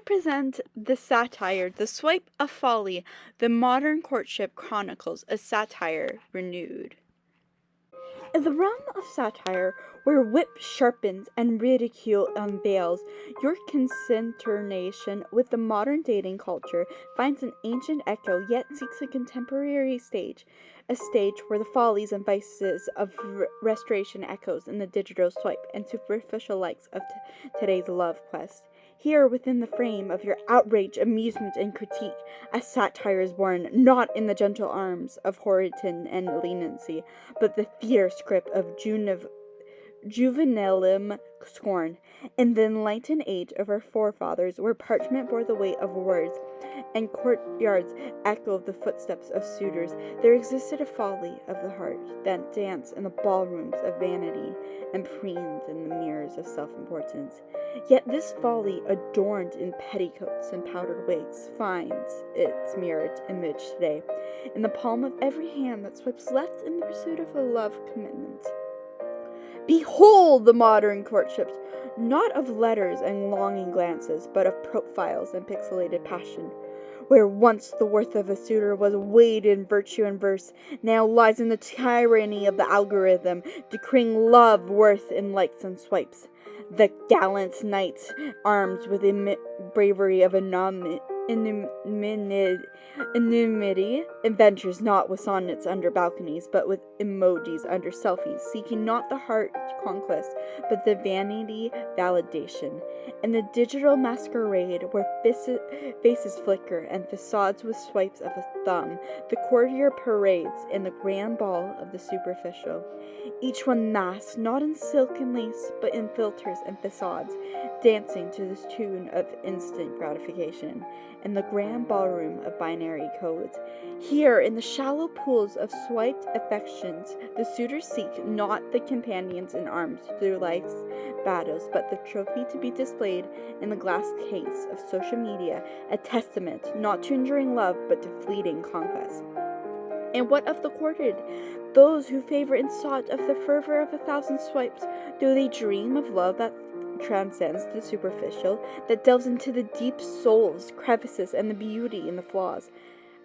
present the satire, The Swipe of Folly, the Modern Courtship Chronicles, a satire renewed. In the realm of satire, where wit sharpens and ridicule unveils, your consternation with the modern dating culture finds an ancient echo, yet seeks a contemporary stage, a stage where the follies and vices of restoration echoes in the digital swipe and superficial likes of today's love quest. Here, within the frame of your outrage, amusement, and critique, a satire is born, not in the gentle arms of Horton and leniency, but the fierce grip of juvenilum scorn. In the enlightened age of our forefathers, where parchment bore the weight of words, and courtyards echoed the footsteps of suitors, there existed a folly of the heart that danced in the ballrooms of vanity and preened in the mirrors of self-importance. Yet this folly, adorned in petticoats and powdered wigs, finds its mirrored image today in the palm of every hand that swipes left in the pursuit of a love commitment. Behold the modern courtships, not of letters and longing glances, but of profiles and pixelated passion. Where once the worth of a suitor was weighed in virtue and verse, now lies in the tyranny of the algorithm, decreeing love worth in likes and swipes. The gallant knight, armed with the bravery of anonymity, adventures not with sonnets under balconies, but with emojis under selfies, seeking not the heart conquest, but the vanity validation. In the digital masquerade, where faces flicker and facades with swipes of a thumb, the courtier parades in the grand ball of the superficial. Each one masked, not in silk and lace, but in filters and facades, dancing to this tune of instant gratification, in the grand ballroom of binary codes. Here, in the shallow pools of swiped affections, the suitors seek not the companions in arms through life's battles, but the trophy to be displayed in the glass case of social media, a testament not to enduring love, but to fleeting conquest. And what of the courted? Those who favor and sought of the fervor of 1,000 swipes, do they dream of love that transcends the superficial, that delves into the deep soul's crevices and the beauty in the flaws?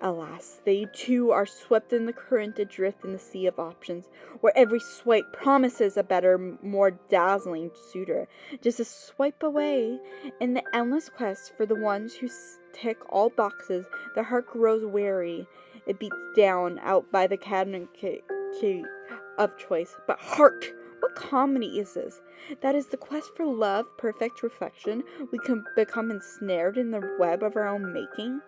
Alas, they too are swept in the current, adrift in the sea of options, where every swipe promises a better, more dazzling suitor, just a swipe away. In the endless quest for the ones who tick all boxes, the heart grows weary. It beats down out by the cabinet of choice. But hark! What comedy is this? That is the quest for love, perfect reflection. We can become ensnared in the web of our own making.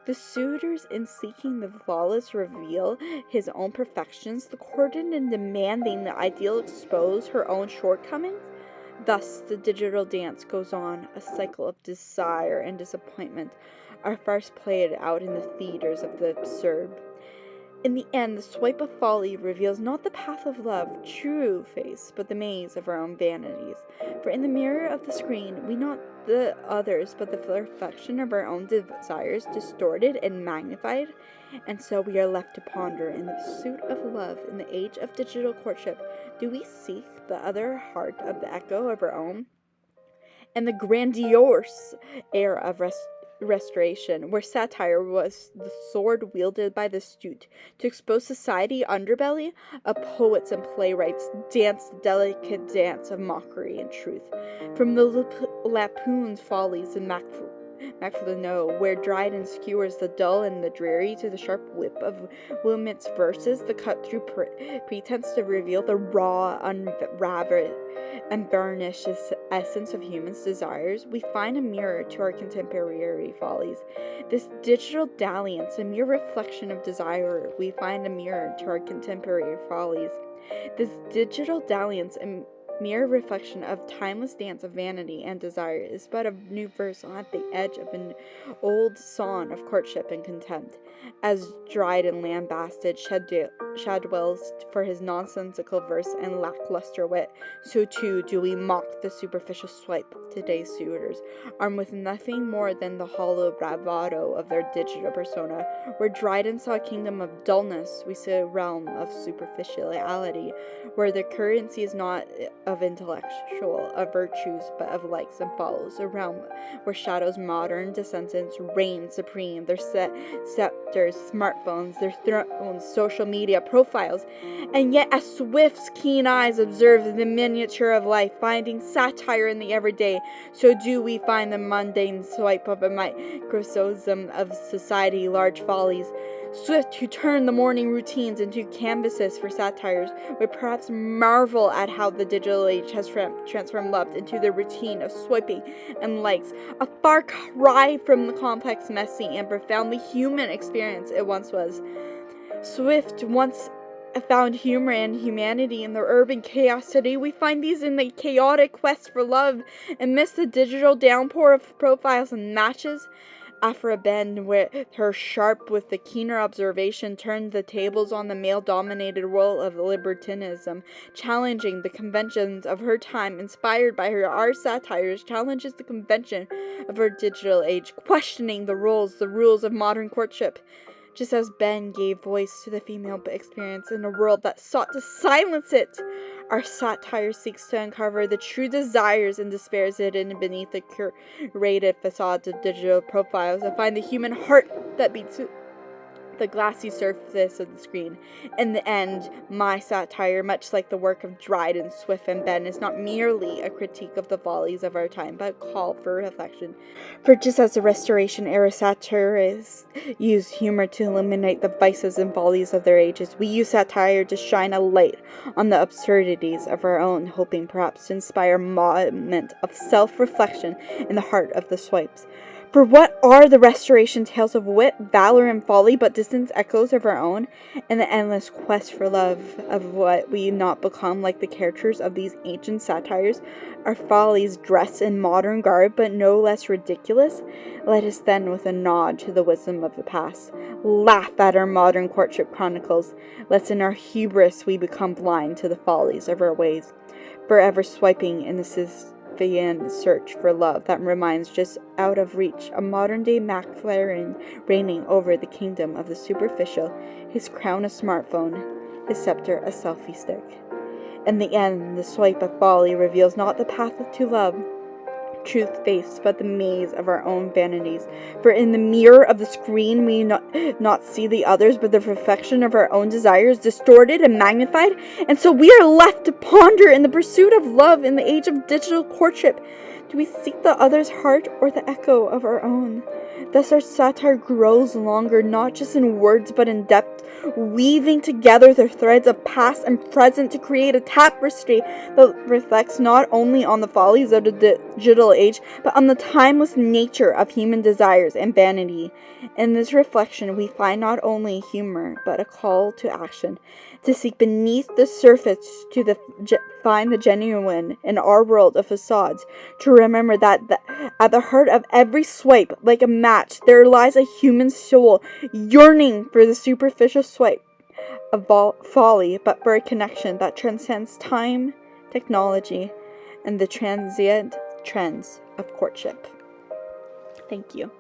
The suitors, in seeking the flawless, reveal his own perfections. The courted, in demanding the ideal, expose her own shortcomings. Thus the digital dance goes on, a cycle of desire and disappointment, our farce played out in the theaters of the absurd. In the end, the swipe of folly reveals not the path of love, true face, but the maze of our own vanities. For in the mirror of the screen, we not the others, but the reflection of our own desires, distorted and magnified. And so we are left to ponder in the pursuit of love in the age of digital courtship. Do we seek the other heart of the echo of our own? And the grandiose era of restoration, where satire was the sword wielded by the astute to expose society underbelly, a poets and playwrights danced the delicate dance of mockery and truth. From the Lapoon's follies and Macflano, where Dryden skewers the dull and the dreary, to the sharp whip of Wilmot's verses, the cut-through pretense to reveal the raw, unraveled, and varnished essence of human desires, we find a mirror to our contemporary follies. This digital dalliance, a mere reflection of desire, we find a mirror to our contemporary follies. This digital dalliance, a mere reflection of timeless dance of vanity and desire, is but a new verse on the edge of an old song of courtship and content. As Dryden lambasted Shadwell's for his nonsensical verse and lackluster wit, so too do we mock the superficial swipe of today's suitors, armed with nothing more than the hollow bravado of their digital persona. Where Dryden saw a kingdom of dullness, we see a realm of superficiality, where the currency is not of intellectual, of virtues, but of likes and follows, a realm where shadows' modern descendants reign supreme, their scepters, smartphones, their thrones, social media profiles. And yet as Swift's keen eyes observe the miniature of life, finding satire in the everyday, so do we find the mundane swipe of a microcosm of society, large follies. Swift, who turned the morning routines into canvases for satires, would perhaps marvel at how the digital age has transformed love into the routine of swiping and likes, a far cry from the complex, messy, and profoundly human experience it once was. Swift once found humor and humanity in the urban chaos. Today we find these in the chaotic quest for love, amidst the digital downpour of profiles and matches. Aphra Behn, where her sharp with the keener observation, turned the tables on the male-dominated world of libertinism, challenging the conventions of her time. Inspired by her art satires, challenges the convention of her digital age, questioning the rules of modern courtship. Just as Ben gave voice to the female experience in a world that sought to silence it, our satire seeks to uncover the true desires and despairs hidden beneath the curated facades of digital profiles, to find the human heart that beats the glassy surface of the screen. In the end, my satire, much like the work of Dryden, Swift, and Ben, is not merely a critique of the follies of our time, but a call for reflection. For just as the Restoration era satirists used humor to illuminate the vices and follies of their ages, we use satire to shine a light on the absurdities of our own, hoping perhaps to inspire a moment of self-reflection in the heart of the swipes. For what are the Restoration tales of wit, valor, and folly but distant echoes of our own, and the endless quest for love of what we not become like the characters of these ancient satires? Our follies dress in modern garb, but no less ridiculous? Let us then, with a nod to the wisdom of the past, laugh at our modern courtship chronicles, lest in our hubris we become blind to the follies of our ways, forever swiping in the search for love that remains just out of reach, a modern-day McLaren reigning over the kingdom of the superficial, his crown a smartphone, his scepter a selfie stick. In the end, the swipe of folly reveals not the path to love, truth-faced, but the maze of our own vanities. For in the mirror of the screen we not see the others, but the reflection of our own desires, distorted and magnified. And so we are left to ponder in the pursuit of love in the age of digital courtship. Do we seek the other's heart or the echo of our own? Thus our satire grows longer, not just in words but in depth, weaving together the threads of past and present to create a tapestry that reflects not only on the follies of the digital age, but on the timeless nature of human desires and vanity. In this reflection, we find not only humor, but a call to action, to seek beneath the surface, to find the genuine in our world of facades, to remember that at the heart of every swipe, like a match, there lies a human soul yearning for the superficial swipe of folly, but for a connection that transcends time, technology, and the transient trends of courtship. Thank you.